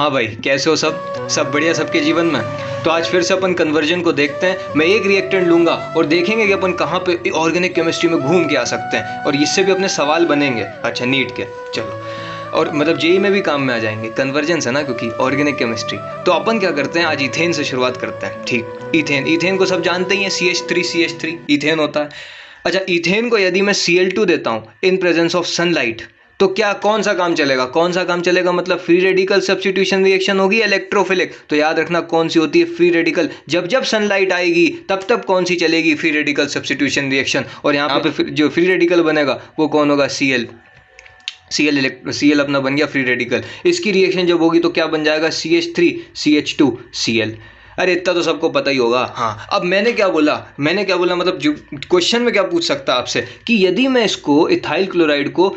हाँ भाई, कैसे हो सब बढ़िया सबके जीवन में। तो आज फिर से अपन कन्वर्जन को देखते हैं। मैं एक रिएक्टेंट लूंगा और देखेंगे कि अपन कहाँ पे ऑर्गेनिक केमिस्ट्री में घूम के आ सकते हैं और इससे भी अपने सवाल बनेंगे। अच्छा, नीट के चलो, और मतलब जेई में भी काम में आ जाएंगे। कन्वर्जेंस है ना, क्योंकि ऑर्गेनिक केमिस्ट्री। तो अपन क्या करते हैं, आज इथेन से शुरुआत करते हैं। ठीक, इथेन को सब जानते ही हैं, CH3 इथेन होता है। अच्छा, इथेन को यदि मैं Cl2 देता हूँ इन प्रेजेंस ऑफ सनलाइट, तो क्या कौन सा काम चलेगा मतलब फ्री रेडिकल सब्स्टिट्यूशन रिएक्शन होगी इलेक्ट्रोफिलिक। तो याद रखना कौन सी होती है फ्री रेडिकल, जब सनलाइट आएगी तब कौन सी चलेगी, फ्री रेडिकल सब्स्टिट्यूशन रिएक्शन। और यहाँ पे जो फ्री रेडिकल बनेगा वो कौन होगा, Cl अपना बन गया फ्री रेडिकल। इसकी रिएक्शन जब होगी तो क्या बन जाएगा, CH3CH2Cl। अरे इतना तो सबको पता ही होगा। हाँ, अब मैंने क्या बोला मतलब जो क्वेश्चन में क्या पूछ सकता है आपसे कि यदि मैं इसको इथाइल क्लोराइड को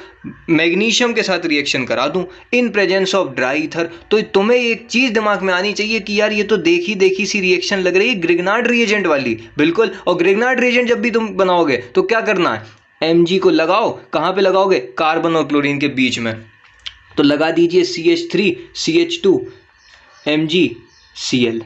मैग्नीशियम के साथ रिएक्शन करा दूं इन प्रेजेंस ऑफ ड्राई ईथर, तो तुम्हें एक चीज दिमाग में आनी चाहिए कि यार ये तो देखी सी रिएक्शन लग रही है, ग्रिग्नार्ड रिएजेंट वाली। बिल्कुल, और ग्रिग्नार्ड रिएजेंट जब भी तुम बनाओगे तो क्या करना है, Mg को लगाओ। कहाँ पे लगाओगे, कार्बन और क्लोरीन के बीच में। तो लगा दीजिए CH3CH2MgCl।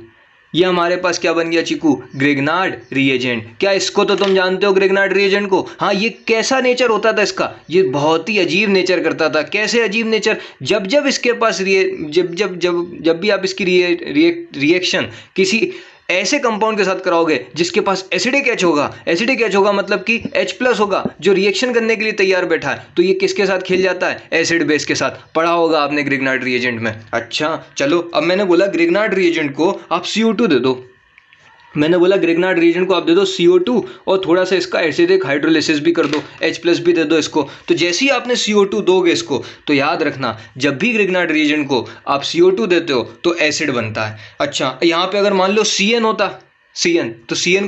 ये हमारे पास क्या बन गया चिकू, ग्रिग्नार्ड रिएजेंट। क्या इसको तो तुम जानते हो ग्रिग्नार्ड रिएजेंट को। हाँ, ये कैसा नेचर होता था इसका, ये बहुत ही अजीब नेचर करता था। कैसे अजीब नेचर, जब इसके पास जब भी आप इसकी रिएक्शन किसी ऐसे कंपाउंड के साथ कराओगे जिसके पास एसिडिक एच होगा मतलब कि H+ होगा, जो रिएक्शन करने के लिए तैयार बैठा है, तो ये किसके साथ खेल जाता है, एसिड बेस के साथ। पढ़ा होगा आपने ग्रिग्नार्ड रिएजेंट में। अच्छा चलो, अब मैंने बोला ग्रिग्नार्ड रिएजेंट को आप CO2 दे दो। आप दे दो CO2 और थोड़ा सा इसका एसिडिक हाइड्रोलिसिस भी कर दो, H+ भी दे दो इसको। तो जैसे ही आपने CO2 दोगे इसको, तो याद रखना जब भी ग्रिग्नार्ड रिएजेंट को आप CO2 देते हो तो एसिड बनता है। अच्छा, यहाँ पे अगर मान लो CN होता, तो CN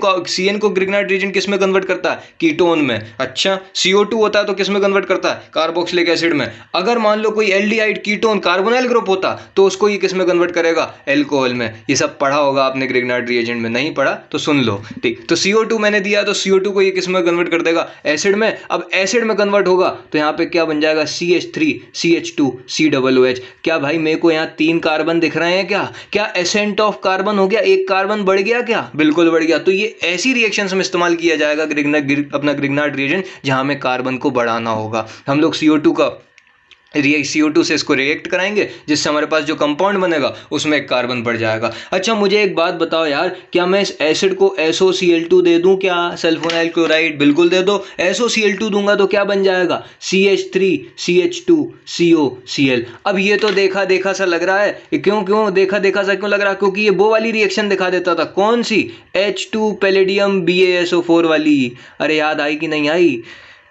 को ग्रिग्नार्ड रिएजेंट किस में कन्वर्ट करता है, कीटोन में। अच्छा, CO2 होता है तो किस में कन्वर्ट करता है, कार्बोक्सिलिक एसिड में। अगर मान लो कोई एल्डिहाइड कीटोन कार्बोनाइल ग्रुप होता तो उसको ये किस में कन्वर्ट करेगा, एल्कोहल में। ये सब पढ़ा होगा आपने ग्रिग्नार्ड रिएजेंट में, नहीं पढ़ा तो सुन लो। ठीक, तो CO2 मैंने दिया तो CO2 को ये किस में कन्वर्ट कर देगा, एसिड में। अब एसिड में कन्वर्ट होगा तो यहाँ पे क्या बन जाएगा, CH3CH2COOH। क्या भाई मेरे को यहाँ 3 कार्बन दिख रहे हैं, क्या एसेंट ऑफ कार्बन हो गया, एक कार्बन बढ़ गया क्या, बिल्कुल बढ़ गया। तो ये ऐसी रिएक्शंस में इस्तेमाल किया जाएगा अपना ग्रिग्नार्ड रिएजेंट जहां में कार्बन को बढ़ाना होगा। हम लोग CO2 से इसको रिएक्ट कराएंगे जिससे हमारे पास जो कंपाउंड बनेगा उसमें एक कार्बन बढ़ जाएगा। अच्छा, मुझे एक बात बताओ यार, क्या मैं इस एसिड को SOCl2 दे दूं क्या, सल्फोनाइल क्लोराइड, बिल्कुल दे दो। SOCl2 दूंगा तो क्या बन जाएगा, CH3CH2COCl। अब ये तो देखा सा लग रहा है। क्यों देखा सा क्यों लग रहा है, क्योंकि ये वो वाली रिएक्शन दिखा देता था। कौन सी, H2 पैलेडियम BaSO4 वाली। अरे याद आई कि नहीं आई,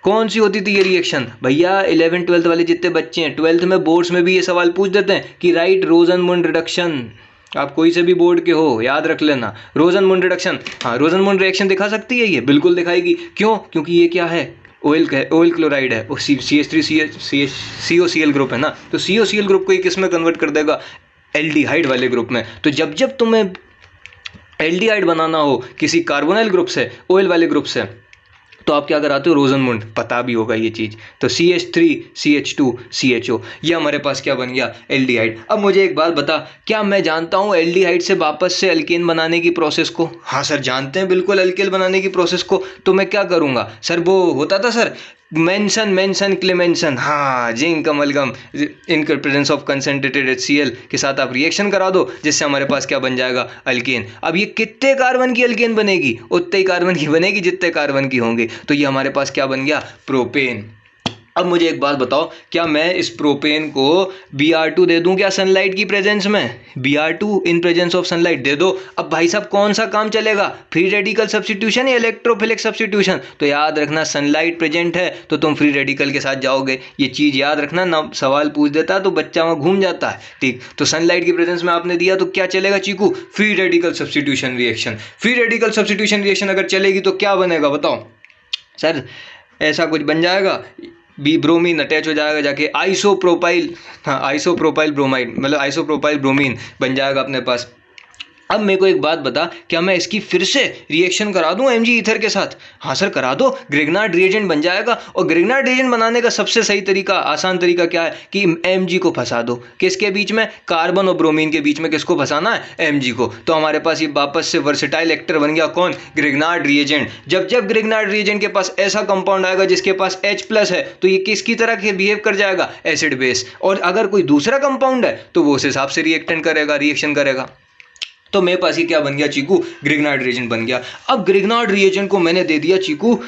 कौन सी होती थी ये रिएक्शन भैया, 11th-12th वाले जितने बच्चे हैं, 12th में बोर्ड्स में भी ये सवाल पूछ देते हैं कि राइट रोजनमुंड रिडक्शन। आप कोई से भी बोर्ड के हो याद रख लेना, रोजनमुंड रिडक्शन। हाँ, रोजनमुंड रिएक्शन दिखा सकती है ये, बिल्कुल दिखाएगी। क्यों, क्योंकि ये क्या है, ऑयल क्लोराइड है, CH3COCl ग्रुप है ना। तो COCl ग्रुप को ये किस में कन्वर्ट कर देगा, एल्डिहाइड वाले ग्रुप में। तो जब तुम्हें एल्डिहाइड बनाना हो किसी कार्बोनाइल ग्रुप से, ऑयल वाले ग्रुप से, तो आप क्या कराते हो, रोजनमुंड। पता भी होगा ये चीज़। तो CH3CH2CHO, ये हमारे पास क्या बन गया, एल्डिहाइड। अब मुझे एक बात बता, क्या मैं जानता हूँ एल्डिहाइड से वापस से अल्केन बनाने की प्रोसेस को। हाँ सर जानते हैं बिल्कुल, अल्केन बनाने की प्रोसेस को। तो मैं क्या करूँगा सर, वो होता था सर मेंशन क्लेमेंशन। हाँ, zinc amalgam in presence of concentrated HCl के साथ आप रिएक्शन करा दो जिससे हमारे पास क्या बन जाएगा, अल्केन। अब ये कितने कार्बन की अल्केन बनेगी, उतने ही कार्बन की बनेगी जितने कार्बन की होंगे। तो ये हमारे पास क्या बन गया, प्रोपेन। अब मुझे एक बात बताओ, क्या मैं इस प्रोपेन को Br2 दे दूं क्या सनलाइट की प्रेजेंस में, Br2 in presence of sunlight दे दो। अब भाई साहब कौन सा काम चलेगा, फ्री रेडिकल सब्स्टिट्यूशन या इलेक्ट्रोफिलिक सब्स्टिट्यूशन। तो याद रखना सनलाइट प्रेजेंट है तो तुम फ्री रेडिकल के साथ जाओगे। ये चीज़ याद रखना ना, सवाल पूछ देता है तो बच्चा वहाँ घूम जाता है। ठीक, तो सनलाइट की प्रेजेंस में आपने दिया तो क्या चलेगा Chiku, free radical substitution reaction. Free radical substitution reaction अगर चलेगी तो क्या बनेगा बताओ सर, ऐसा कुछ बन जाएगा, ब्रोमीन अटैच हो जाएगा जाके आइसोप्रोपाइल ब्रोमाइड, मतलब आइसोप्रोपाइल ब्रोमीन बन जाएगा अपने पास। अब मेरे को एक बात बता, क्या मैं इसकी फिर से रिएक्शन करा दूं Mg ईथर के साथ? हाँ सर करा दो, ग्रिग्नार्ड रिएजेंट बन जाएगा। और ग्रिग्नार्ड रिएजेंट बनाने का सबसे सही तरीका, आसान तरीका क्या है कि Mg को फंसा दो। किसके बीच में? कार्बन और ब्रोमीन के बीच में। किसको फंसाना है? Mg को। तो हमारे पास ये वापस से वर्सेटाइल एक्टर बन गया। कौन? Grignard reagent. जब जब ग्रिग्नार्ड रिएजेंट के पास ऐसा कंपाउंड आएगा जिसके पास H+ है, तो ये किसकी तरह के बिहेव कर जाएगा? Acid base. और अगर कोई दूसरा कंपाउंड है तो वो उस हिसाब से रिएक्टेंट करेगा, रिएक्शन करेगा। तो मेरे पास ये क्या बन गया चीकू? ग्रिग्नार्ड रिएजेंट बन गया। अब ग्रिग्नार्ड रिएजेंट को मैंने दे दिया चीकू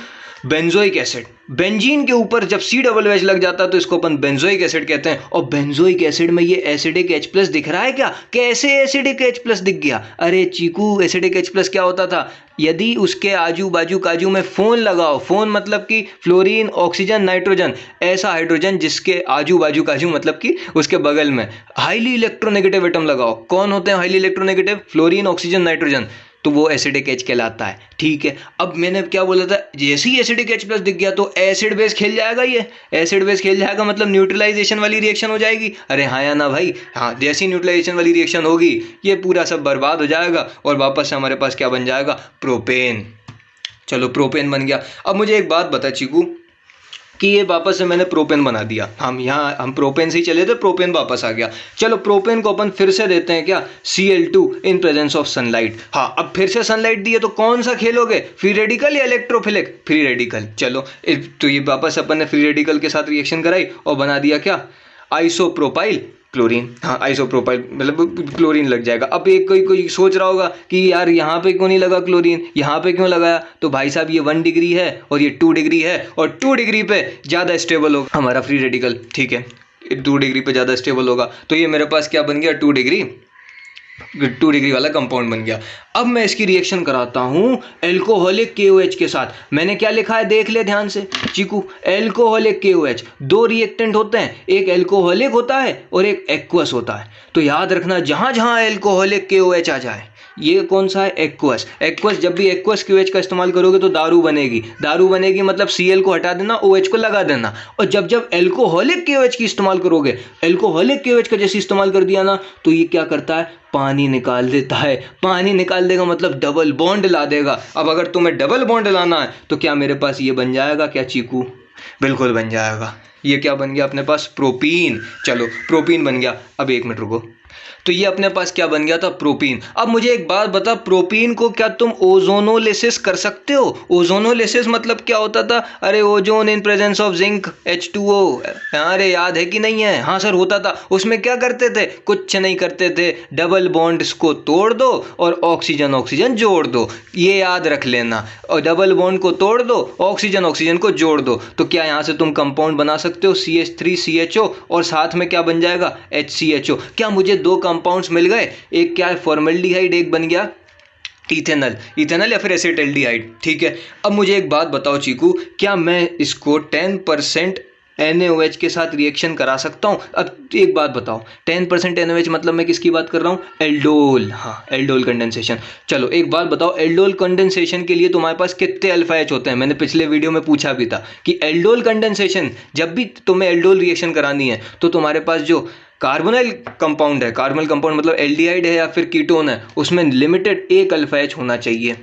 बेंजोइक एसिड। बेंजीन के ऊपर जब C+H लग जाता है तो इसको अपन बेंजोइक एसिड कहते हैं। और बेंजोइक एसिड में ये एसिडिक H+ दिख रहा है क्या? कैसे एसिडिक H+ दिख गया? अरे चीकू, एसिडिक H+ क्या होता था? यदि उसके आजू बाजू काजू में फोन लगाओ, फोन मतलब कि फ्लोरीन ऑक्सीजन नाइट्रोजन, ऐसा हाइड्रोजन जिसके आजू बाजू काजू मतलब कि उसके बगल में हाईली इलेक्ट्रोनेगेटिव एटम लगाओ। कौन होते हैं highly electronegative? Fluorine oxygen nitrogen. तो वो एसिडिक H कहलाता है। ठीक है, अब मैंने क्या बोला था, जैसे ही एसिडिक H+ दिख गया तो एसिड बेस खेल जाएगा। ये एसिड बेस खेल जाएगा मतलब न्यूट्रलाइजेशन वाली रिएक्शन हो जाएगी। अरे हाँ या ना भाई? हाँ, जैसी न्यूट्रलाइजेशन वाली रिएक्शन होगी ये पूरा सब बर्बाद हो जाएगा और वापस से हमारे पास क्या बन जाएगा? प्रोपेन। चलो प्रोपेन बन गया। अब मुझे एक बात बता चीकू कि ये वापस से मैंने प्रोपेन बना दिया। हम प्रोपेन से ही चले थे, प्रोपेन वापस आ गया। चलो प्रोपेन को अपन फिर से देते हैं क्या? Cl2 in presence of sunlight. हाँ, अब फिर से सनलाइट दी है तो कौन सा खेलोगे? फ्री रेडिकल या इलेक्ट्रोफिलिक? Free radical. चलो तो ये वापस अपन ने फ्री रेडिकल के साथ रिएक्शन कराई और बना दिया क्या? Isopropyl chlorine. हाँ, आइसोप्रोपाइल मतलब क्लोरीन लग जाएगा। अब एक कोई सोच रहा होगा कि यार यहाँ पे क्यों नहीं लगा क्लोरीन, यहाँ पे क्यों लगाया? तो भाई साहब ये 1 डिग्री है और ये 2 डिग्री है और 2 डिग्री पे ज़्यादा स्टेबल होगा हमारा फ्री रेडिकल। ठीक है, 2 डिग्री पे ज़्यादा स्टेबल होगा। तो ये मेरे पास क्या बन गया? 2 डिग्री वाला कंपाउंड बन गया। अब मैं इसकी रिएक्शन कराता हूं एल्कोहलिक KOH के साथ। मैंने क्या लिखा है देख ले ध्यान से चीकू, एल्कोहलिक KOH। दो रिएक्टेंट होते हैं, एक एल्कोहलिक होता है और एक एक्वस होता है। तो याद रखना, जहां जहां एल्कोहलिक KOH आ जाए, ये कौन सा है? एक्वस। एक्वस, जब भी एक्वस KOH का इस्तेमाल करोगे तो दारू बनेगी। दारू बनेगी मतलब Cl को हटा देना, OH को लगा देना। और जब जब एल्कोहलिक KOH की इस्तेमाल करोगे, एल्कोहलिक KOH का जैसे इस्तेमाल कर दिया ना, तो ये क्या करता है? पानी निकाल देता है। पानी निकाल देगा मतलब डबल बॉन्ड ला देगा। अब अगर तुम्हें डबल बॉन्ड लाना है तो क्या मेरे पास ये बन जाएगा क्या चीकू? बिल्कुल बन जाएगा। ये क्या बन गया अपने पास? प्रोपीन। चलो प्रोपीन बन गया। अब 1 मिनट रुको। तो ये अपने पास क्या बन गया था? प्रोपीन। अब मुझे एक बात बता, प्रोपीन को क्या तुम ओजोनोलिसिस कर सकते हो? ओजोनोलिसिस मतलब क्या होता था? अरे ozone in presence of zinc H2O। अरे याद है कि नहीं है? हाँ सर होता था। उसमें क्या करते थे? कुछ नहीं करते थे, डबल बॉन्ड्स को तोड़ दो और ऑक्सीजन ऑक्सीजन जोड़ दो। ये याद रख लेना। और डबल बॉन्ड को तोड़ दो, ऑक्सीजन ऑक्सीजन को जोड़ दो। तो क्या यहाँ से तुम कंपाउंड बना सकते हो CH3CHO और साथ में क्या बन जाएगा? HCHO। क्या मुझे 2 कंपाउंड्स मिल गए? एक क्या है? फॉर्मल्डिहाइड, एक बन गया इथेनॉल या फिर एसिटाल्डिहाइड। ठीक है, अब मुझे एक बात बताओ चीकू, क्या मैं इसको 10% NaOH के साथ रिएक्शन करा सकता हूँ? अब एक बात बताओ, 10% NaOH मतलब मैं किसकी बात कर रहा हूँ? एल्डोल। हाँ, एल्डोल कंडेंसेशन। चलो एक बात बताओ, एल्डोल कंडेंसेशन के लिए तुम्हारे पास कितने अल्फा H होते हैं? मैंने पिछले वीडियो में पूछा भी था कि एल्डोल कंडेंसेशन, जब भी तुम्हें एल्डोल रिएक्शन करानी है तो तुम्हारे पास जो कार्बोनिल कंपाउंड है, कार्बोनिल कंपाउंड मतलब एल्डिहाइड है या फिर कीटोन है, उसमें लिमिटेड 1 अल्फा H होना चाहिए।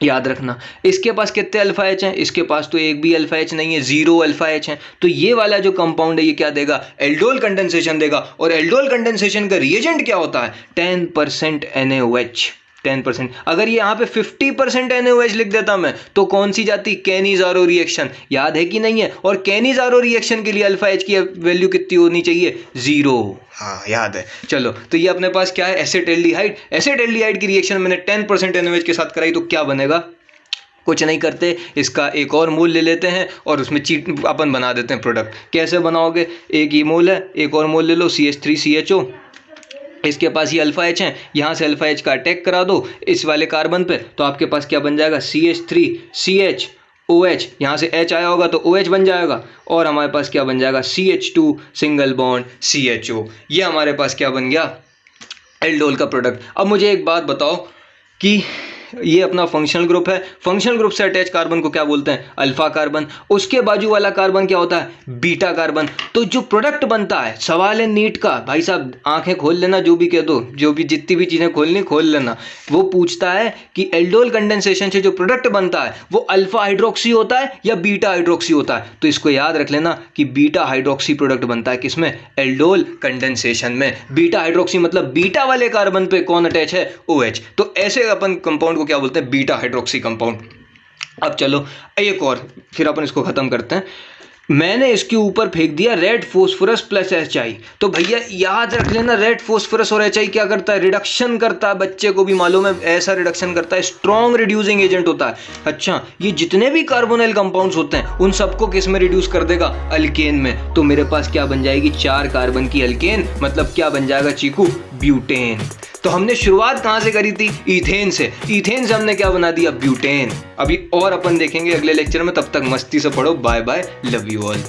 याद रखना। इसके पास कितने अल्फा H हैं? इसके पास तो एक भी अल्फा H नहीं है, 0 अल्फा H है। तो ये वाला जो कंपाउंड है ये क्या देगा? एल्डोल कंडेंसेशन देगा। और एल्डोल कंडेंसेशन का रिएजेंट क्या होता है? 10% NaOH। 10%। अगर ये यहाँ पे 50% NaOH लिख देता मैं तो कौन सी जाती? Cannizzaro reaction. याद है कि नहीं है? और कैनिज़ारो रिएक्शन के लिए अल्फा H की वैल्यू कितनी होनी चाहिए? 0। हाँ याद है। चलो तो ये अपने पास क्या है? एसिटाल्डिहाइड। एसिटाल्डिहाइड की रिएक्शन मैंने 10% NaOH के साथ कराई तो क्या बनेगा? कुछ नहीं करते, इसका एक और मोल ले लेते हैं और उसमें चीट अपन बना देते हैं प्रोडक्ट। कैसे बनाओगे? एक ये मोल है, एक और मोल ले लो CH3CHO। इसके पास ये अल्फा H है, यहाँ से अल्फा H का अटैक करा दो इस वाले कार्बन पे, तो आपके पास क्या बन जाएगा? CH3CHOH। यहाँ से H आया होगा तो OH बन जाएगा और हमारे पास क्या बन जाएगा? CH2 single bond CHO। ये हमारे पास क्या बन गया? एल्डोल का प्रोडक्ट। अब मुझे एक बात बताओ कि ये अपना फंक्शनल ग्रुप है। फंक्शनल ग्रुप से अटैच कार्बन को क्या बोलते हैं? Alpha carbon. उसके बाजू वाला कार्बन क्या होता है? Beta carbon. तो जो प्रोडक्ट बनता है, सवाल है नीट का, भाई साहब आंखें खोल लेना, जो भी कह दो, जो भी जितनी भी चीजें खोलनी खोल लेना। वो पूछता है कि एल्डोल कंडेंसेशन से जो प्रोडक्ट बनता है वो अल्फा हाइड्रोक्सी होता है या बीटा हाइड्रोक्सी होता है। तो इसको याद रख लेना कि बीटा हाइड्रोक्सी प्रोडक्ट बनता है किसमें? एल्डोल कंडेंसेशन में। बीटा हाइड्रोक्सी मतलब बीटा वाले कार्बन पे कौन अटैच है? OH। तो ऐसे अपन कंपाउंड को क्या बोलते हैं? Beta hydroxy compound. अब चलो एक और, फिर अपन इसको खत्म करते हैं। मैंने इसके ऊपर फेंक दिया रेड फोस्फोरस प्लस HI। तो भैया याद रख लेना, रेड फोस्फोरस और HI क्या करता है? रिडक्शन करता है। बच्चे को भी मालूम है, ऐसा रिडक्शन करता है, स्ट्रॉन्ग रिड्यूसिंग एजेंट होता है। अच्छा, ये जितने भी कार्बोनिल कंपाउंड्स होते हैं उन सबको किस में रिड्यूस कर देगा? अल्केन में। तो मेरे पास क्या बन जाएगी? 4 कार्बन की अल्केन, मतलब क्या बन जाएगा चीकू? ब्यूटेन। तो हमने शुरुआत कहां से करी थी? ईथेन से। ईथेन से हमने क्या बना दिया? ब्यूटेन। अभी और अपन देखेंगे अगले लेक्चर में, तब तक मस्ती से पढ़ो। Bye bye, love you all.